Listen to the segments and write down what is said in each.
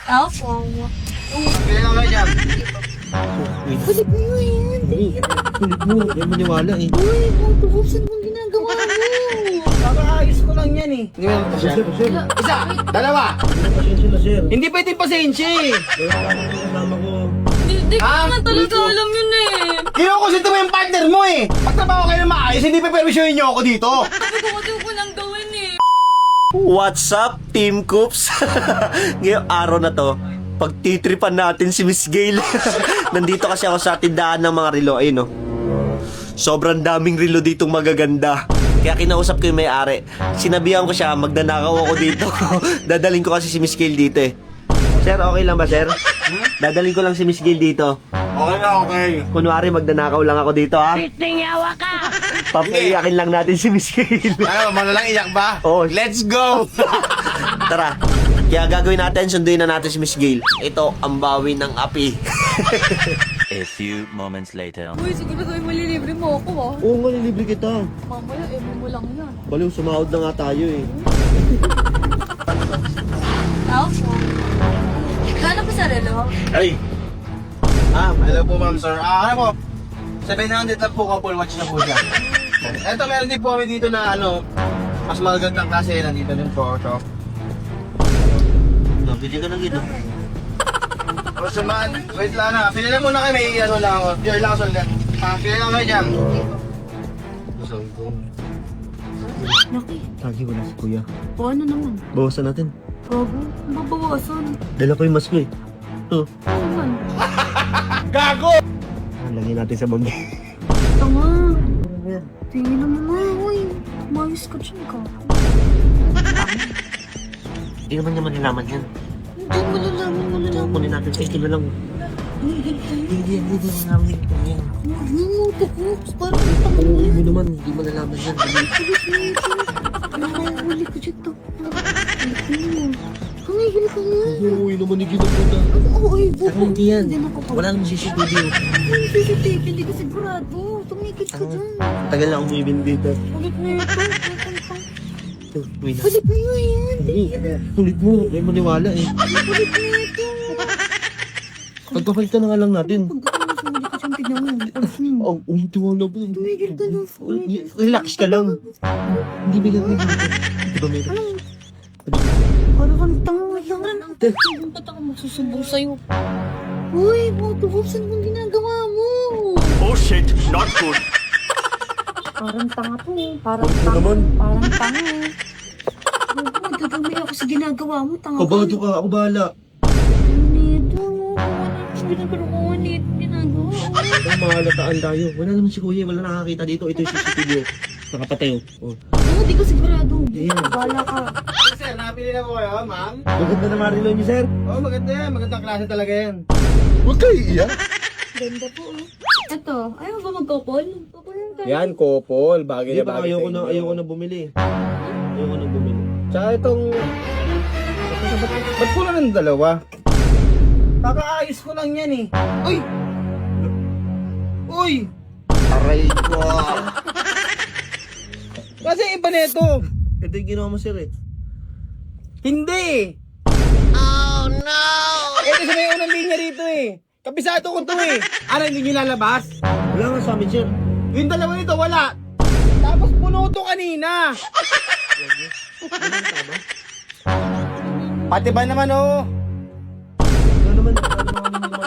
Opo. Kailan ka dyan? Kulit mo yan. Kulit mo, may maniwala eh. Uy, saan mong ginagawa mo? Kakaayos ko lang yan eh. Hindi mo naman Sir, sir. Isa, dalawa. Pasensya na, sir. Hindi pwede pasensya eh. Wala ka nang kasama ko. Hindi ko Ah, na talaga alam yun eh. Kinukusit mo yung partner mo eh. Pagtrabaho kayo na maayos, hindi pa permisyonin niyo ako dito. Sabi ko kasi ko nang gawin eh. What's up, Team Coops? Ngayong araw na to, pagtitripan natin si Miss Gail. Nandito kasi ako sa tindahan ng mga relo. Ayun, no? Sobrang daming relo ditong magaganda. Kaya kinausap ko yung may-ari. Sinabihan ko siya, magdanakaw ako dito. Dadaling ko kasi si Miss Gail dito eh. Sir, okay lang ba, sir? Dadaling ko lang si Miss Gail dito. Okay na, okay. Kunwari, magdanakaw lang ako dito, ha? Yawa ka. Papaiyakin lang natin si Miss Gail. Ano, malalang iyak ba? Oo. Let's go! Tara. Kaya gagawin natin, sunduin na natin si Miss Gail. Ito, ang bawi ng api. A few moments later. Uy, siguro sa'yo malilibre mo ako ah. Oo nga, nilibre kita. Mamaya, mo lang yan. Baliw, sumahod na nga tayo eh. Opo. Kano pa sa relo? Ay! Hello po ma'am sir. Ano po? 700 lang po couple watch na po siya. Eto, meron din po kami dito na mas magagandang klase. Nandito din po ito. Bili ka ng gito. O samaan, wait lang na. Pili lang muna kayo, may lang ako. Pure lang ako ulit. Pili lang kayo dyan. Laki. Tagi ko na si kuya. O ano naman? Bawasan natin. Bago? Mabawasan. Dala ko yung mask ko eh. Ito. Naman. Gago! Lagyan natin sa bag. Tama. Tingin naman nga. Uy, mayos ka dyan ka. Hindi naman niya malalaman yan. Hindi mo nalaman. Kunin natin sa ito na lang. Hindi malalaman yan. Namuto ko. Parang Oo, mo naman. Hindi malalaman yan. nakahuli ko dito. Kamigil ka nga. Oo, naman yung ginapunta. Ay, Saka hindi yan. Hindi ako Wala namang CCTV. Ay, CCTV, hindi ka sigurado. Tumikit ka dyan. Tagal na akong bumibili dito. Ulit na ito. Uy na. Ulit na yan. Ulit mo. May maniwala eh. Ulit na ito. Pagpapalitan na nga lang natin. Pagkakasuli ka dyan, tignan mo. Ang umitiwala po. Tumigil ka na. Relax ka lang. Hindi bigyan. Di ba meron? Parang kang tanga lang. Ba't ako magsusumbong sa'yo? Uy, Moto, saan mong ginagawa mo? Oh shit, not good. Parang tanga to. Parang Ano tanga. naman? Parang tanga. Nagdadamay ako sa ginagawa mo. Tanga Kabado ka. Ako bahala. Nito. Pinagkaroon nito. Ginagawa. Ang mahalataan tayo. Wala naman si Kuya. Wala nakakita dito. Ito yung CCTV. Nakapatay oh. Hindi ko sigurado. Ayan. Bala ka. Sir, napili na po kayo, ma'am? Maganda na marilo niyo, sir. Oo, maganda yan. Magandang klase talaga yan. Huwag kayo iiyak. Ganda po. Ito. Ayaw ba magkopol? Kopol lang tayo. Yan, couple. Bagay Hindi na ba? bagay Ayoko na bumili. Ayoko na bumili. Tsaka itong... Ba't pula ng dalawa? Kakaayos ko lang yan eh. Uy! Uy! Aray ko. Kasi iba nito. Ito yung ginawa mo, sir eh. Hindi! Oh no! Ito sa may unang linya rito eh. Kabisado ko to eh. Ano, hindi nyo lalabas? Wala nga sa amin, sir. Yung dalawa nito, wala. Tapos puno to kanina. Pati ba naman oh? Wala naman.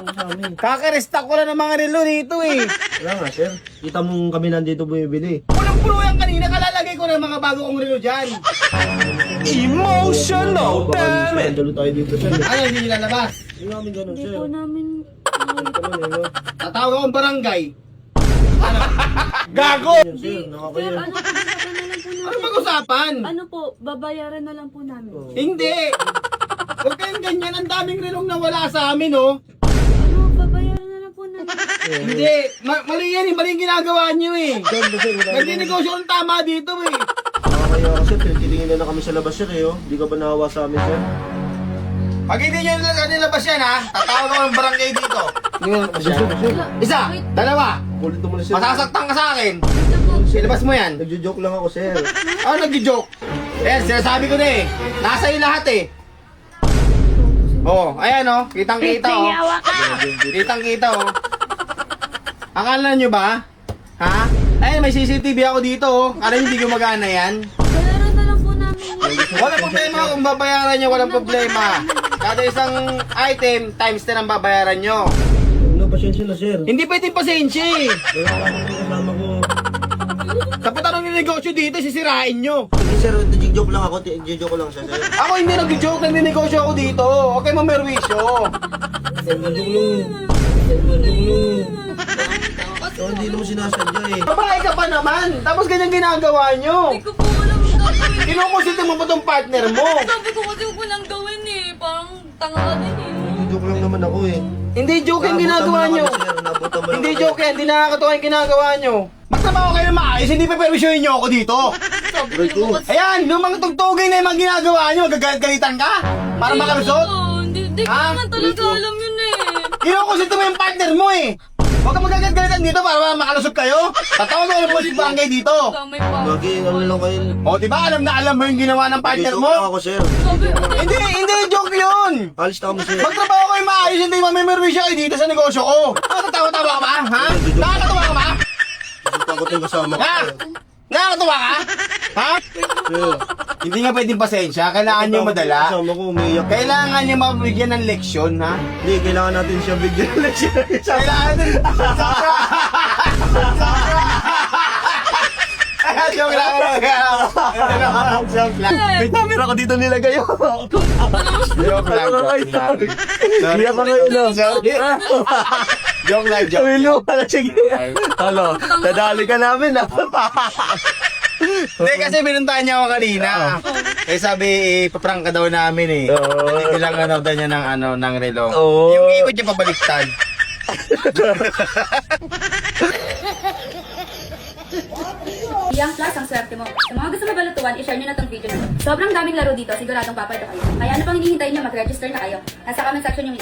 Sa amin. Kakarestock ko lang ng mga relo dito eh. Wala nga, sir. Kita mong kami nandito bumibili. Punong-puno yan kanina, kalalagay ko ng mga bago kong relo dyan. Emotional Baka dalo tayo dito, sir. Ano, hindi nyo lalabas? Hindi namin ganun, Hindi sir. po namin... Tatawag akong barangay. Ano? Gago! Yan, sir. Sir, Nakakaya. ano, pag-usapan na lang po Ano namin. pag-usapan? Ano po, babayaran na lang po namin. Hindi! Huwag kayong ganyan, ang daming relong nawala sa amin oh. Ano, babayaran na lang po namin. Hindi, mali yan eh, mali yung ginagawa nyo eh. Sir, sir, wala naman. Nagdinegosyo ang tama dito eh. Nakakaya ka, sir. Titingin na kami sa labas, sir, eh, oh. Hindi ka ba nahawa sa amin, sir? Pag hindi nyo nilabas yan ha, tatawag ako ng barangay dito. Isa, dalawa, Kulit mo na, sir. masasaktan ka sa akin. Ito po. Ilabas mo yan. Nagjo-joke lang ako, sir. Ano nagjo-joke? Eh, sinasabi ko na eh. Nasa iyo lahat eh. Oh, ayan oh. Kitang-kita oh. Kitang-kita oh. Akala nyo ba? Ha? Ayun, may CCTV ako dito oh. Kala nyo hindi gumagana yan? Bayaran na lang po namin yun. Walang problema kung babayaran nyo, walang problema. Kada isang item, times 10 ang babayaran nyo. Ano, pasensya na, sir. Hindi pwedeng pasensya eh. Wala akong kasama ko. Dapat anong negosyo dito, sisirain nyo. Hindi, sir. Joke lang ako. Joke lang siya, sir. Ako hindi nag-joke, nag-negosyo ako dito. Okay, mamerwisyo. Joke lang. Oh, hindi naman sinasadya eh. Babae ka pa naman, tapos ganyan ginagawa nyo. Hindi ko po alam ang gagawin. Kinukusit mo pa tong partner mo. Sabi ko kasi huwag ko nang gawin eh. Parang tanga ka din eh. Joke lang naman ako eh. Hindi joke yung ginagawa nyo. Hindi joke yan, hindi nakakatawa yung ginagawa nyo. Magtrabaho kayo na maayos, hindi pa perwisyohin nyo ako dito. Sabi ko naman kasi. Ayan, yung mga tugtugay na yung mga ginagawa nyo, gagalitan ka? Para makalusot? Hindi ko Ha? naman talaga alam yun eh. Kinukusit mo yung partner mo eh. Huwag ka magagalitan dito para makalusot kayo. Tatawag ko na po si Bangay dito. Kamay pa. Lagi, ano lang kayo. O, diba alam na alam mo yung ginawa ng partner Joke lang mo? ako, sir. Hindi joke yun. Alis na kami, sir. Magtrabaho kayo maayos, hindi mamimerwisyo kayo dito sa negosyo ko. Nakakatawa-tawa ka ba? Ha? Nakakatawa ka ba? Takot yung kasama ko. Ha? Nakakatawa ka? Ha? Sir. Hindi nga pwedeng pasensya, kailangan nyo madala. Kasama ko, umiiyak. Kailangan nyo mabigyan ng leksyon, ha? Hindi, kailangan natin siya bigyan ng leksyon. Kailangan din. Joke lang. Joke lang. May camera ko dito nilagay. Joke lang. Sorry. Iyak ako yun, no? Joke lang. Joke. Ulo pala, sige. Halo, nadali ka namin, ah. Hindi kasi binuntahan niya ako kanina. Eh sabi, paprank ka daw namin eh. Bilang daw niya ng relo. Oo. Yung ikot niya pabaliktad. Yang Plus, ang swerte mo. Sa mga gusto mabalutuan, i-share nyo na tong video na to. Sobrang daming laro dito, siguradong papayto kayo. Kaya ano pang hinihintay nyo, mag-register na kayo. Nasa comment section yung